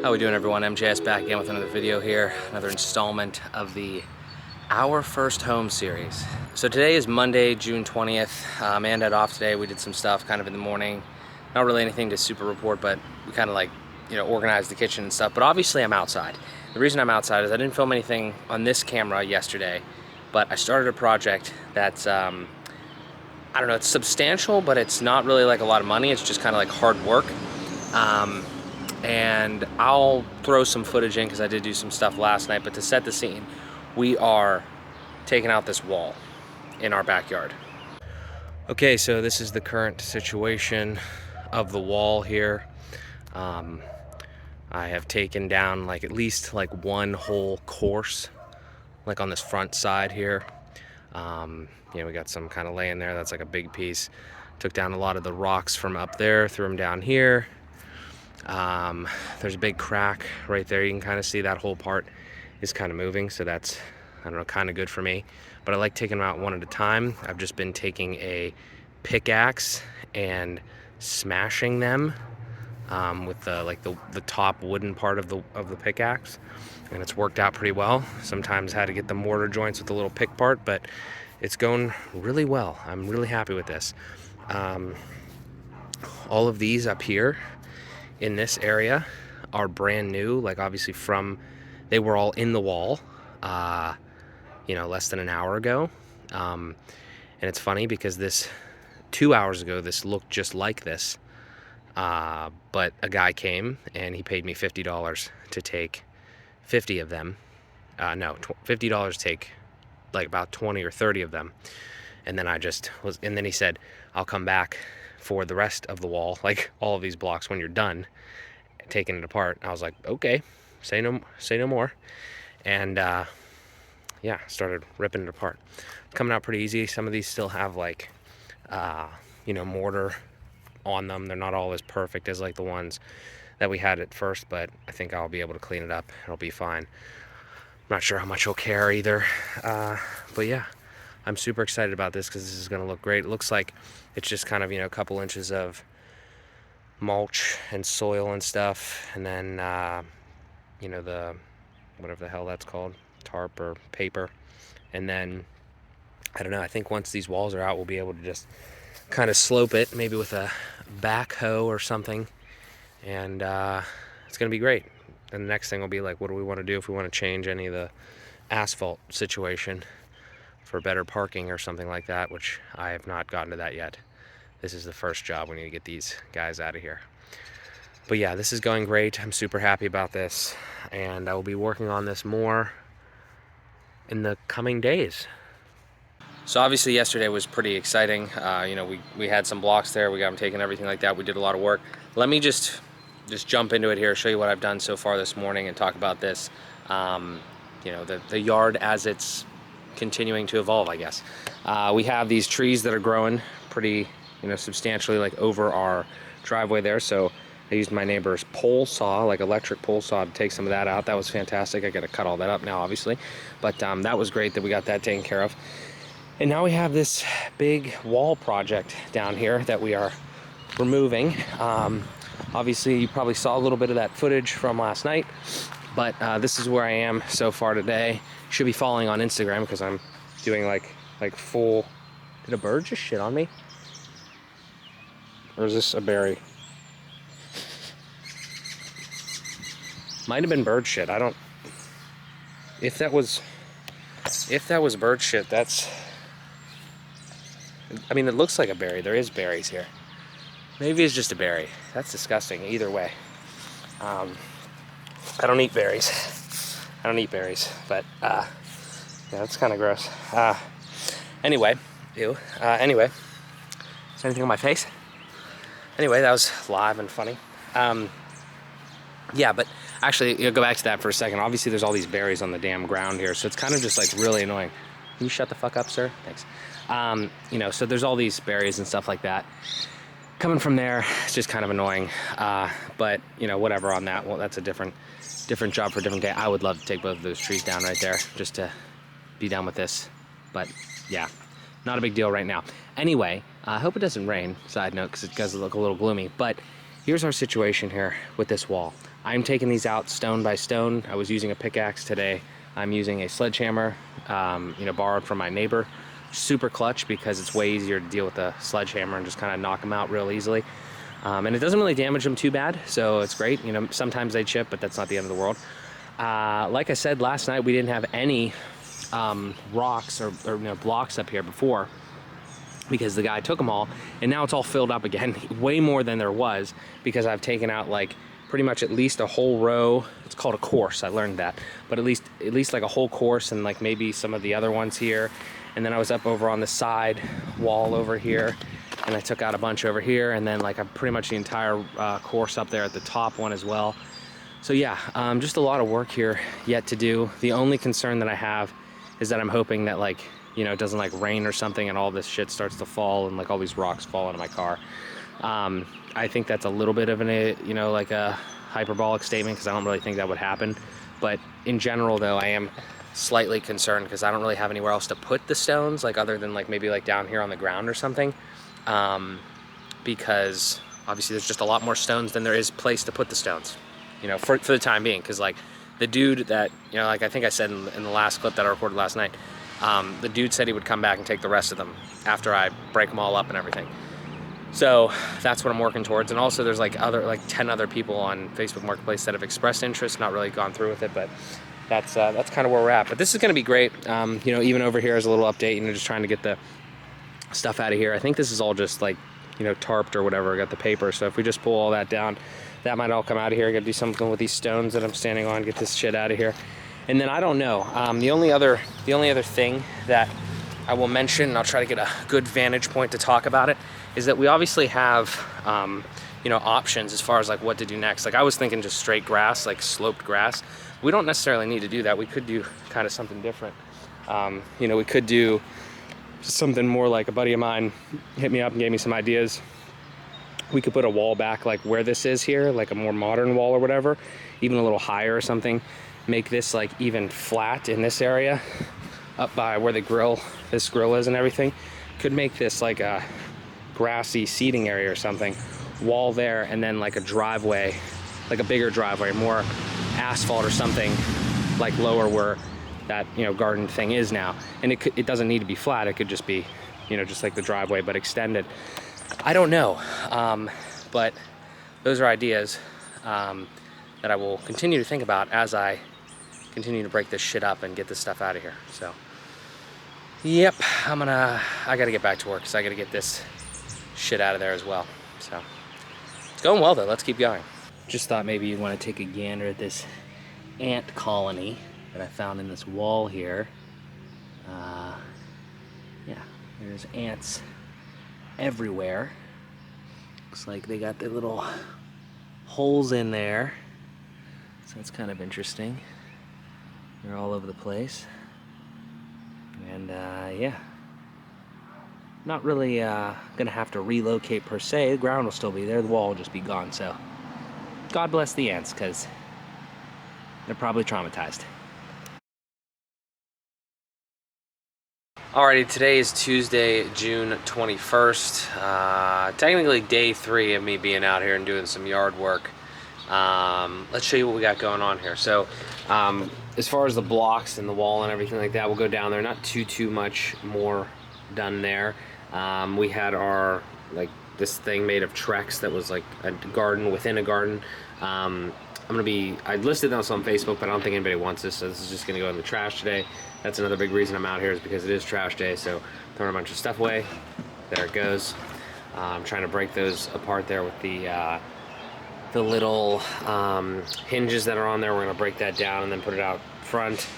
How we doing, everyone? MJS back again with another video here, another installment of the Our First Home series. So today is Monday, June 20th. Amanda had off today. We did some stuff kind of in the morning. Not really anything to super report, but we kind of organized the kitchen and stuff. But obviously I'm outside. The reason I'm outside is I didn't film anything on this camera yesterday, but I started a project that's, I don't know, it's substantial, but it's not really like a lot of money. It's just kind of like hard work. And I'll throw some footage in because I did do some stuff last night, but to set the scene, we are taking out this wall in our backyard. Okay, so this is the current situation of the wall here. I have taken down at least one whole course, on this front side here. We got some kind of laying there. That's like a big piece. Took down a lot of the rocks from up there, threw them down here. There's a big crack right there. You can kind of see that whole part is kind of moving, so that's, I don't know, kind of good for me. But I like taking them out one at a time. I've just been taking a pickaxe and smashing them with the top wooden part of the pickaxe, and it's worked out pretty well. Sometimes had to get the mortar joints with the little pick part, but it's going really well. I'm really happy with this. All of these up here in this area are brand new, obviously they were all in the wall less than an hour ago, and it's funny because 2 hours ago this looked just like this, but a guy came and he paid me $50 to take 50 of them. $50 to take about 20 or 30 of them, and then and then he said, I'll come back for the rest of the wall, all of these blocks, when you're done taking it apart. I was like, okay, say no more. And yeah, started ripping it apart. Coming out pretty easy. Some of these still have mortar on them. They're not all as perfect as the ones that we had at first, but I think I'll be able to clean it up. It'll be fine. I'm not sure how much he'll care either, but yeah, I'm super excited about this because this is going to look great. It looks like it's just kind of, a couple inches of mulch and soil and stuff, and then the whatever the hell that's called, tarp or paper. And then I don't know, I think once these walls are out, we'll be able to just kind of slope it, maybe with a backhoe or something, and it's gonna be great. And the next thing will be what do we want to do if we want to change any of the asphalt situation for better parking or something like that, which I have not gotten to that yet. This is the first job. We need to get these guys out of here. But yeah, this is going great. I'm super happy about this, and I will be working on this more in the coming days. So obviously yesterday was pretty exciting. We had some blocks there. We got them taken, everything like that. We did a lot of work. Let me just jump into it here, show you what I've done so far this morning, and talk about this. The yard as it's continuing to evolve, I guess. We have these trees that are growing pretty substantially over our driveway there, so I used my neighbor's pole saw, electric pole saw, to take some of that out. That was fantastic. I gotta cut all that up now, obviously, but that was great that we got that taken care of. And now we have this big wall project down here that we are removing. Obviously you probably saw a little bit of that footage from last night, but this is where I am so far today. Should be following on Instagram because I'm doing full. Did a bird just shit on me? Or is this a berry? Might have been bird shit. I don't. If that was bird shit, that's. I mean, it looks like a berry. There is berries here. Maybe it's just a berry. That's disgusting. Either way, I don't eat berries. But yeah, that's kind of gross. Anyway, ew. Anyway, is there anything on my face? Anyway, that was live and funny. Yeah, but actually, go back to that for a second. Obviously, there's all these berries on the damn ground here, so it's kind of just really annoying. Can you shut the fuck up, sir? Thanks. So there's all these berries and stuff like that coming from there. It's just kind of annoying. But whatever on that. Well, that's a different job for a different day. I would love to take both of those trees down right there just to be done with this. But yeah, not a big deal right now. Anyway, I hope it doesn't rain, side note, because it does look a little gloomy. But here's our situation here with this wall. I'm taking these out stone by stone. I was using a pickaxe today. I'm using a sledgehammer, you know, borrowed from my neighbor. Super clutch because it's way easier to deal with a sledgehammer and just kind of knock them out real easily. And it doesn't really damage them too bad, so it's great. You know, sometimes they chip, but that's not the end of the world. Like I said, last night we didn't have any rocks or you know, blocks up here before because the guy took them all, and now it's all filled up again, way more than there was, because I've taken out like pretty much at least a whole row. It's called a course, I learned that, but at least like a whole course, and like maybe some of the other ones here. And then I was up over on the side wall over here, and I took out a bunch over here, and then like pretty much the entire course up there at the top one as well. So yeah, just a lot of work here yet to do. The only concern that I have is that I'm hoping that, like, you know, it doesn't like rain or something and all this shit starts to fall and like all these rocks fall into my car. I think that's a little bit of you know, like a hyperbolic statement, because I don't really think that would happen. But in general though, I am slightly concerned because I don't really have anywhere else to put the stones, like other than like maybe like down here on the ground or something. Because obviously there's just a lot more stones than there is place to put the stones, you know, for the time being. Because like the dude that, you know, like I think I said in the last clip that I recorded last night, the dude said he would come back and take the rest of them after I break them all up and everything. So that's what I'm working towards. And also there's like 10 other people on Facebook Marketplace that have expressed interest, not really gone through with it, but that's kind of where we're at. But this is going to be great. You know, even over here is a little update, you know, just trying to get the stuff out of here. I think this is all just like, you know, tarped or whatever. I got the paper, so if we just pull all that down, that might all come out of here. I gotta do something with these stones that I'm standing on, get this shit out of here. And then I don't know. The only other thing that I will mention, and I'll try to get a good vantage point to talk about it, is that we obviously have, you know, options as far as like what to do next. Like I was thinking just straight grass, like sloped grass. We don't necessarily need to do that. We could do kind of something different. You know, we could do something more like a buddy of mine hit me up and gave me some ideas. We could put a wall back like where this is here, like a more modern wall or whatever, even a little higher or something. Make this like even flat in this area up by where the this grill is and everything. Could make this like a grassy seating area or something. Wall there, and then like a driveway, like a bigger driveway, more asphalt or something, like lower where that, you know, garden thing is now. And it doesn't need to be flat. It could just be, you know, just like the driveway but extended. I don't know, but those are ideas that I will continue to think about as I continue to break this shit up and get this stuff out of here. So yep, I gotta get back to work because I gotta get this shit out of there as well. So it's going well though. Let's keep going. Just thought maybe you'd want to take a gander at this ant colony that I found in this wall here. Yeah, there's ants everywhere. Looks like they got their little holes in there, so that's kind of interesting. They're all over the place, and yeah, not really gonna have to relocate per se. The ground will still be there, the wall will just be gone. So God bless the ants, because they're probably traumatized. Alrighty, today is Tuesday, June 21st. Technically day 3 of me being out here and doing some yard work. Let's show you what we got going on here. So, as far as the blocks and the wall and everything like that, we'll go down there. Not too much more done there. We had our, like, this thing made of Trex that was like a garden within a garden. I listed those on Facebook, but I don't think anybody wants this, so this is just gonna go in the trash today. That's another big reason I'm out here, is because it is trash day, so throwing a bunch of stuff away. There it goes. I'm trying to break those apart there with the little hinges that are on there. We're gonna break that down and then put it out front.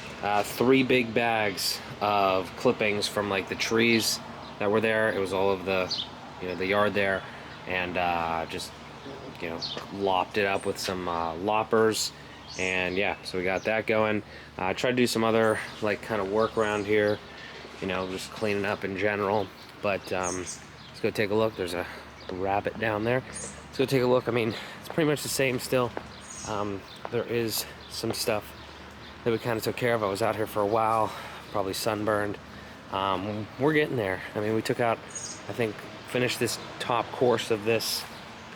3 big bags of clippings from like the trees that were there. It was all of the, you know, the yard there, and just, you know, lopped it up with some loppers. And yeah, so we got that going. Tried to do some other like kind of work around here, you know, just cleaning up in general. But let's go take a look. There's a rabbit down there. Let's go take a look. I mean, it's pretty much the same still. There is some stuff that we kind of took care of. I was out here for a while, probably sunburned. We're getting there. I mean, we took out, I think, finished this top course of this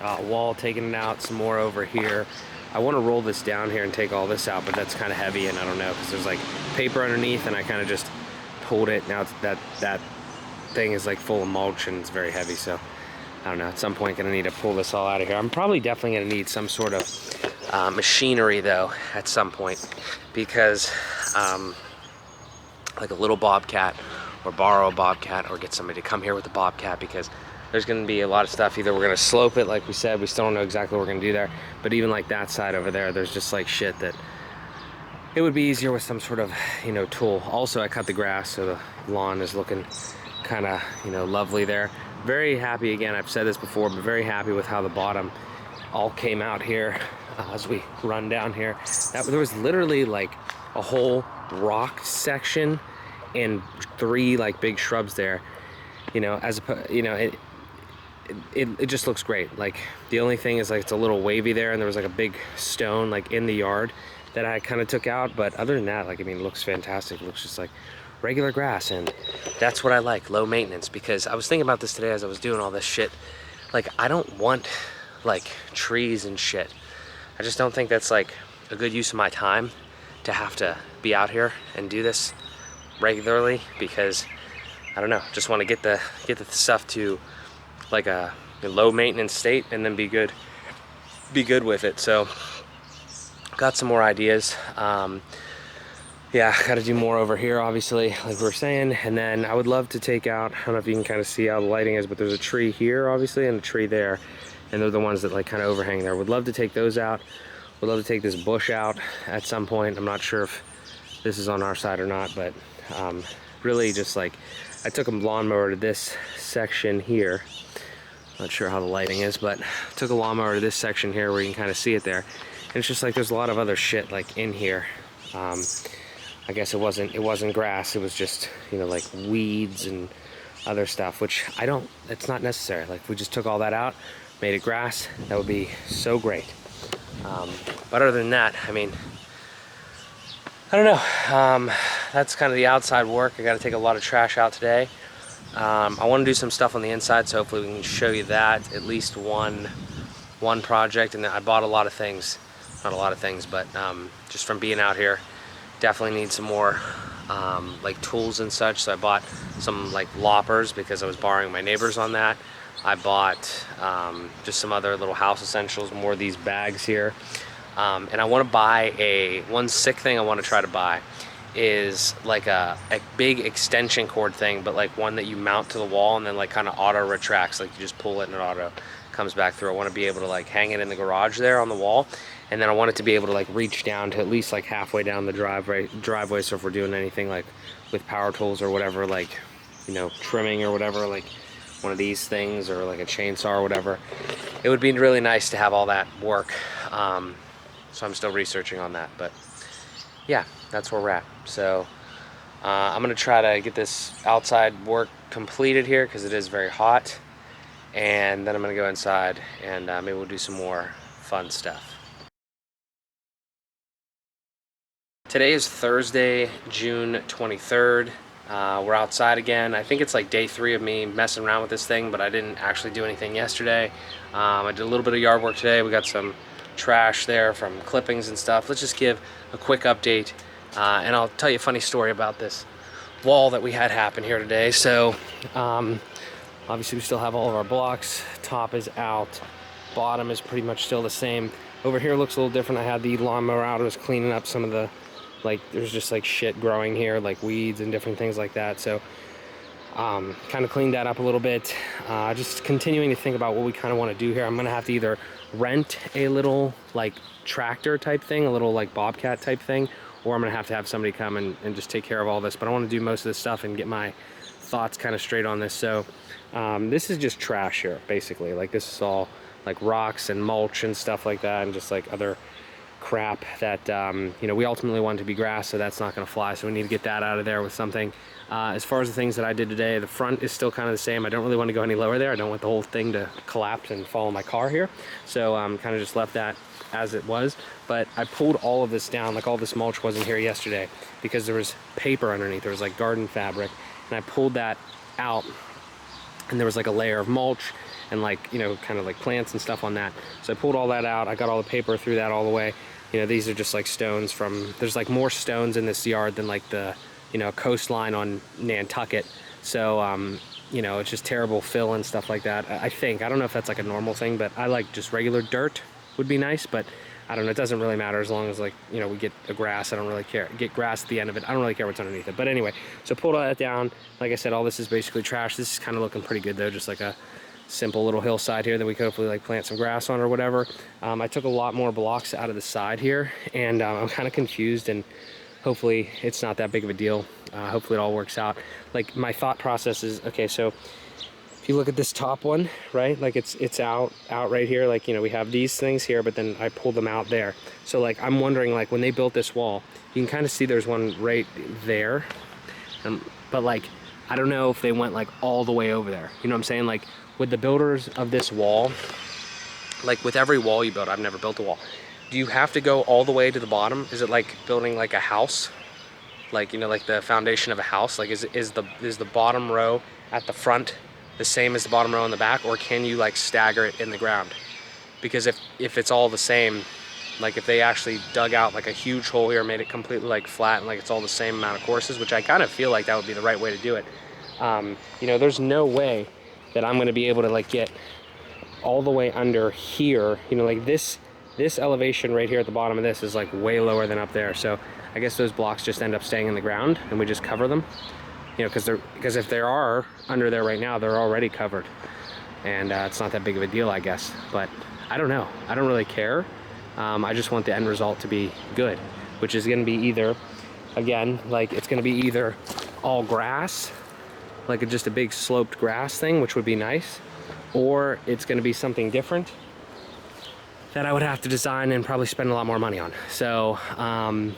wall, taking it out, some more over here. I want to roll this down here and take all this out, but that's kind of heavy, and I don't know, because there's like paper underneath, and I kind of just pulled it. Now that thing is like full of mulch, and it's very heavy, so I don't know. At some point, gonna need to pull this all out of here. I'm probably definitely gonna need some sort of machinery though at some point, because like a little bobcat, or borrow a bobcat, or get somebody to come here with a bobcat, because there's going to be a lot of stuff. Either we're going to slope it, like we said, we still don't know exactly what we're going to do there, but even like that side over there, there's just like shit that it would be easier with some sort of, you know, tool. Also, I cut the grass, so the lawn is looking kind of, you know, lovely there. Very happy, again, I've said this before, but very happy with how the bottom all came out here as we run down here. There was literally like a whole rock section and 3 like big shrubs there, you know, it just looks great. Like, the only thing is like it's a little wavy there, and there was like a big stone like in the yard that I kind of took out, but other than that, like, I mean, it looks fantastic. It looks just like regular grass, and that's what I like, low maintenance. Because I was thinking about this today as I was doing all this shit. Like, I don't want like trees and shit. I just don't think that's like a good use of my time to have to be out here and do this regularly, because I don't know, just want to get the stuff to like a low maintenance state, and then be good with it. So got some more ideas. Yeah, got to do more over here, obviously, like we were saying. And then I would love to take out, I don't know if you can kind of see how the lighting is, but there's a tree here, obviously, and a tree there, and they're the ones that like kind of overhang there. Would love to take those out. Would love to take this bush out at some point. I'm not sure if this is on our side or not, but really just like, I took a lawnmower to this section here. Not sure how the lighting is, but took a lawnmower to this section here where you can kind of see it there. And it's just like there's a lot of other shit like in here. I guess it wasn't grass, it was just, you know, like weeds and other stuff, which it's not necessary. Like, if we just took all that out, made it grass, that would be so great. But other than that, I mean, I don't know. That's kind of the outside work. I got to take a lot of trash out today. I want to do some stuff on the inside, so hopefully we can show you that, at least one project. And I bought a lot of things, not a lot of things, but just from being out here, definitely need some more like tools and such. So I bought some like loppers, because I was borrowing my neighbors on that. I bought just some other little house essentials, more of these bags here. And I want to buy one sick thing I want to try to buy is like a big extension cord thing, but like one that you mount to the wall and then like kind of auto retracts. Like, you just pull it and it auto comes back through. I want to be able to like hang it in the garage there on the wall, and then I want it to be able to like reach down to at least like halfway down the driveway. So if we're doing anything like with power tools or whatever, like, you know, trimming or whatever, like one of these things, or like a chainsaw or whatever, it would be really nice to have all that work. So I'm still researching on that, but yeah, that's where we're at. So I'm gonna try to get this outside work completed here, because it is very hot, and then I'm gonna go inside and maybe we'll do some more fun stuff. Today is Thursday, June 23rd. We're outside again. I think it's like day 3 of me messing around with this thing, but I didn't actually do anything yesterday. I did a little bit of yard work today. We got some trash there from clippings and stuff. Let's just give a quick update, and I'll tell you a funny story about this wall that we had happen here today. So obviously we still have all of our blocks. Top is out, bottom is pretty much still the same. Over here looks a little different. I had the lawnmower out. I was cleaning up some of the, like, there's just like shit growing here, like weeds and different things like that. So kind of cleaned that up a little bit. Just continuing to think about what we kind of want to do here. I'm gonna have to either rent a little like tractor type thing, a little like bobcat type thing, or I'm gonna have to have somebody come and just take care of all this. But I want to do most of this stuff and get my thoughts kind of straight on this. So this is just trash here, basically. Like, this is all like rocks and mulch and stuff like that, and just like other crap that you know, we ultimately want it to be grass, so that's not going to fly. So we need to get that out of there with something. As far as the things that I did today, the front is still kind of the same. I don't really want to go any lower there. I don't want the whole thing to collapse and fall on my car here. So kind of just left that as it was. But I pulled all of this down. Like, all this mulch wasn't here yesterday because there was paper underneath. There was like garden fabric, and I pulled that out, and there was like a layer of mulch, and like, you know, kind of like plants and stuff on that. So I pulled all that out. I got all the paper, threw that all the way. You know, these are just like stones from, there's like more stones in this yard than like the, you know, coastline on Nantucket. So, you know, it's just terrible fill and stuff like that. I think, I don't know if that's like a normal thing, but I like just regular dirt would be nice, but I don't know, it doesn't really matter as long as like, you know, we get a grass. I don't really care. Get grass at the end of it. I don't really care what's underneath it. But anyway, so pulled all that down. Like I said, all this is basically trash. This is kind of looking pretty good though, just like a simple little hillside here that we could hopefully like plant some grass on or whatever. I took a lot more blocks out of the side here, and I'm kind of confused, and hopefully it's not that big of a deal. Hopefully it all works out. Like my thought process is, okay, so if you look at this top one, right, like it's out right here, like, you know, we have these things here, but then I pulled them out there. So like I'm wondering, like when they built this wall, you can kind of see there's one right there, but like I don't know if they went like all the way over there, you know what I'm saying? Like with the builders of this wall, like with every wall you build, I've never built a wall, do you have to go all the way to the bottom? Is it like building like a house, like, you know, like the foundation of a house? Like is the bottom row at the front the same as the bottom row in the back, or can you like stagger it in the ground? Because if it's all the same, like if they actually dug out like a huge hole here, made it completely like flat, and like it's all the same amount of courses, which I kind of feel like that would be the right way to do it. You know, there's no way that I'm gonna be able to like get all the way under here. You know, like this elevation right here at the bottom of this is like way lower than up there. So I guess those blocks just end up staying in the ground and we just cover them. You know, because if they are under there right now, they're already covered, and it's not that big of a deal, I guess. But I don't know. I don't really care. I just want the end result to be good, which is going to be either, again, like it's going to be either all grass, like just a big sloped grass thing, which would be nice, or it's going to be something different that I would have to design and probably spend a lot more money on. So I'm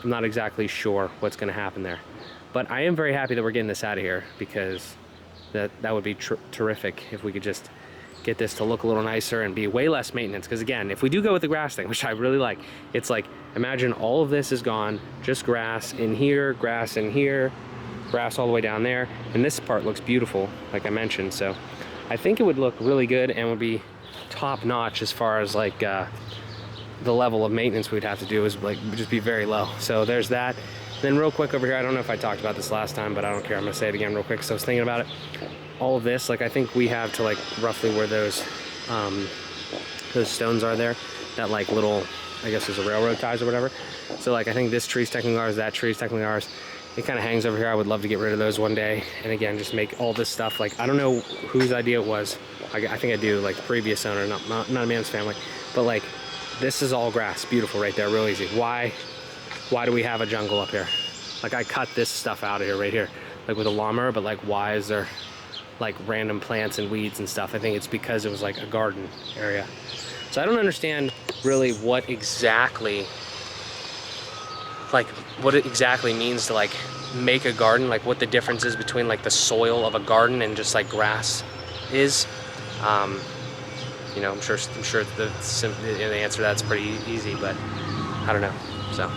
not exactly sure what's going to happen there. But I am very happy that we're getting this out of here, because that would be terrific if we could just get this to look a little nicer and be way less maintenance. Because again, if we do go with the grass thing, which I really like, it's like, imagine all of this is gone, just grass in here, grass in here, grass all the way down there, and this part looks beautiful, like I mentioned. So I think it would look really good and would be top notch as far as like the level of maintenance we'd have to do is like just be very low. So there's that. Then real quick over here, I don't know if I talked about this last time, but I don't care, I'm gonna say it again real quick. So I was thinking about it, all of this, like I think we have to like roughly where those stones are there, that like little, I guess there's a railroad ties or whatever. So like I think this tree's technically ours, that tree's technically ours. It kind of hangs over here. I would love to get rid of those one day, and again just make all this stuff, like I don't know whose idea it was. I think I do, like the previous owner, not a man's family, but like this is all grass, beautiful right there, real easy. Why do we have a jungle up here? Like I cut this stuff out of here right here, like with a lawnmower, but like why is there like random plants and weeds and stuff? I think it's because it was like a garden area. So I don't understand really what exactly means to like make a garden, like what the difference is between like the soil of a garden and just like grass is. You know, I'm sure the answer to that's pretty easy, but I don't know. So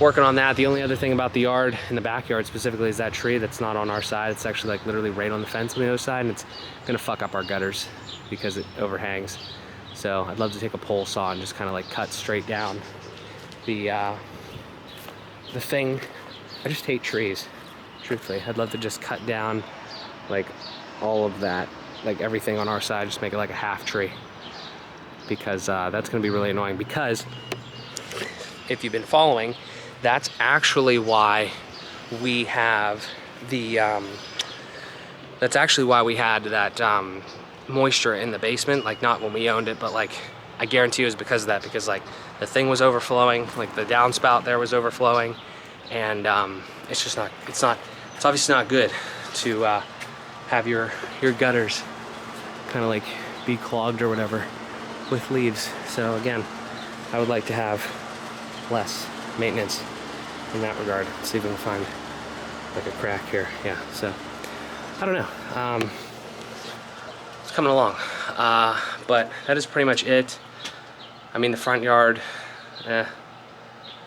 working on that. The only other thing about the yard, in the backyard specifically, is that tree that's not on our side. It's actually like literally right on the fence on the other side, and it's gonna fuck up our gutters because it overhangs. So I'd love to take a pole saw and just kind of like cut straight down the thing. I just hate trees, truthfully. I'd love to just cut down like all of that, like everything on our side, just make it like a half tree, because that's gonna be really annoying. Because if you've been following, that's actually why we have the that's actually why we had that moisture in the basement, like not when we owned it, but like I guarantee it was because of that, because like the thing was overflowing, like the downspout there was overflowing, and it's obviously not good to have your gutters kind of like be clogged or whatever with leaves. So again, I would like to have less maintenance in that regard. Let's see if we can find like a crack here. Yeah, so I don't know. It's coming along, but that is pretty much it. I mean, the front yard, I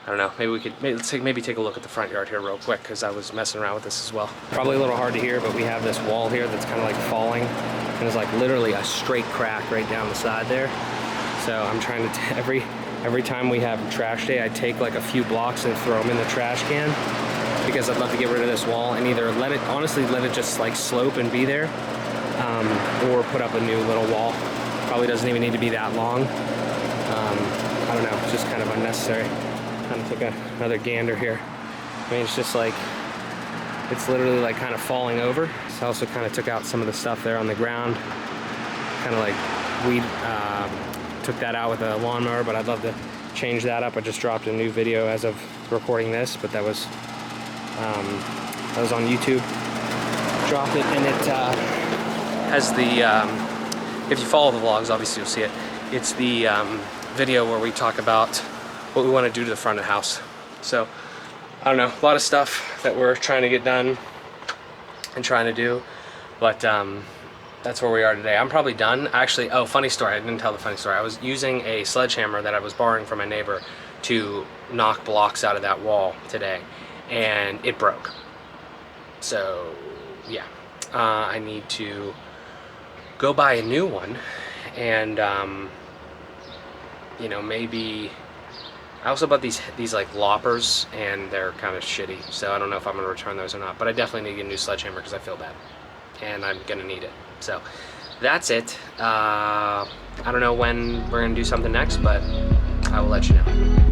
don't know. Maybe we could maybe take a look at the front yard here real quick, because I was messing around with this as well. Probably a little hard to hear, but we have this wall here that's kind of like falling and there's like literally a straight crack right down the side there. So I'm trying to, every time we have trash day, I take like a few blocks and throw them in the trash can, because I'd love to get rid of this wall and either honestly let it just like slope and be there, or put up a new little wall. Probably doesn't even need to be that long. I don't know, it's just kind of unnecessary. Kind of take another gander here. I mean, it's just like, it's literally like kind of falling over. So I also kind of took out some of the stuff there on the ground. Kind of like took that out with a lawnmower, but I'd love to change that up. I just dropped a new video as of recording this, but that was on YouTube. Dropped it, and it has the, if you follow the vlogs, obviously you'll see it. It's the video where we talk about what we want to do to the front of the house. So, I don't know, a lot of stuff that we're trying to get done and trying to do, but that's where we are today. I'm probably done. Actually, oh, funny story, I didn't tell the funny story. I was using a sledgehammer that I was borrowing from my neighbor to knock blocks out of that wall today, and it broke. So, yeah, I need to go buy a new one, and you know, maybe I also bought these like loppers, and they're kind of shitty, so I don't know if I'm gonna return those or not, but I definitely need to get a new sledgehammer because I feel bad and I'm gonna need it. So that's it. I don't know when we're gonna do something next, but I will let you know.